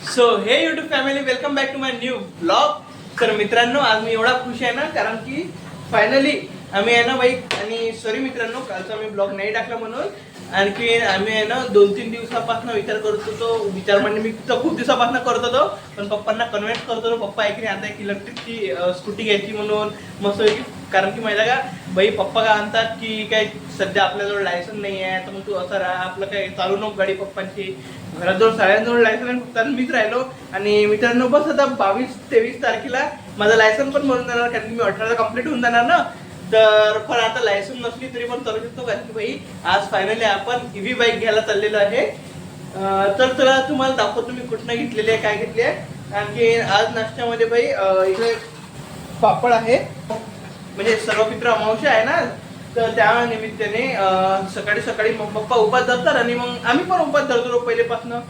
So hey YouTube family welcome back to my new blog. तर मित्रांनो, आज मी एवढा खुश आहे ना, कारण की फायनली आम्ही आहे ना बाई. आणि सॉरी मित्रांनो, कालचा मी ब्लॉग नाही टाकला म्हणून. आणखी आम्ही आहे ना 2-3 दिवसापासून विचार करत होतो. विचार म्हणजे मी तर खूप दिवसापासून करत होतो, पण पप्पांना कन्व्हिन्स करत होतो. पप्पा ऐकणे आता एक इलेक्ट्रिकची स्कूटी घ्यायची म्हणून मस्त. कारण की माहिती का बाई, पप्पा काय म्हणतात की काय सध्या आपल्याजवळ लायसन नाही आहे, तर मग तू असं राहा, आपलं काय चालू नको गाडी पप्पांची. घराजवळ सगळ्यांजवळ लायसन आहे, फक्त मीच राहिलो. आणि मित्रांनो, बस आता 22-23 तारखेला माझं लायसन पण बनून जाणार, कारण की मी 18ला कम्प्लीट होऊन जाणार ना. तर पण आता लायसन नसली तरी पण चालू शकतो, कारण की भाई आज फायनली आपण ईव्ही बाईक घ्यायला चाललेलो आहे. तर चला तुम्हाला दाखवतो मी कुठनं घेतलेली आहे, काय घेतली आहे. आणखी आज नाश्त्यामध्ये भाई इकडे पापड आहे, म्हणजे सर्व मित्र अमावस्या आहे ना, तर त्या निमित्ताने सकाळी सकाळी मग पप्पा उपास धरतात आणि मग आम्ही पण उपास धरतो पहिलेपासनं.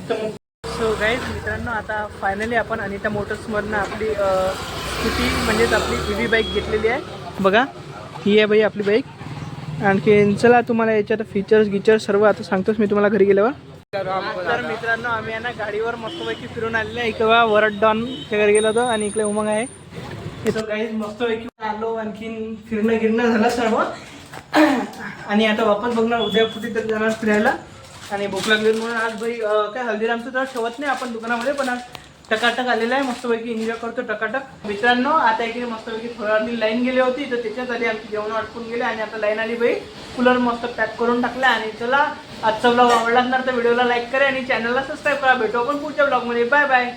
तर मग सो गाईज मित्रांनो, आता फायनली आपण अनिता मोटर्समधनं आपली स्कूटी म्हणजेच आपली ईव्ही बाईक घेतलेली आहे. बघा, ही आहे बाई आपली बाईक. आणखी चला तुम्हाला याच्यात फीचर्स सर्व आता सांगतोच मी तुम्हाला घरी गेल्यावर. तर मित्रांनो, आम्ही आहे ना गाडीवर मस्तपैकी फिरून आलेले आहे. इकडे बघा वरड डॉन घरी गेलो होतो आणि इकडे उमंग आहे. इथं काही मस्तपैकी आलो, आणखीन फिरणं झालं सर्व. आणि आता वापस बघणार उद्या कुठे तरी जाणार फिरायला. आणि भूक लागली म्हणून आज भाई काय हल्दीरामचं तर ठेवत नाही आपण दुकानामध्ये, पण आज टकाटक आलेला आहे. मस्तपैकी एन्जॉय करतो टकाटक. मित्रांनो, आता इकडे मस्तपैकी थोड्या वेळाने लाईन गेली होती, तर त्याच्यात आधी आमची जेवण अटकून गेले. आणि आता लाईन आली बाई, कूलर मस्त पॅक करून टाकला. आणि चला, आजचा ब्लॉग आवडला असणार तर व्हिडिओला लाईक करा आणि चॅनलला सबस्क्राईब करा. भेटू आपण पुढच्या ब्लॉगमध्ये. Bye bye.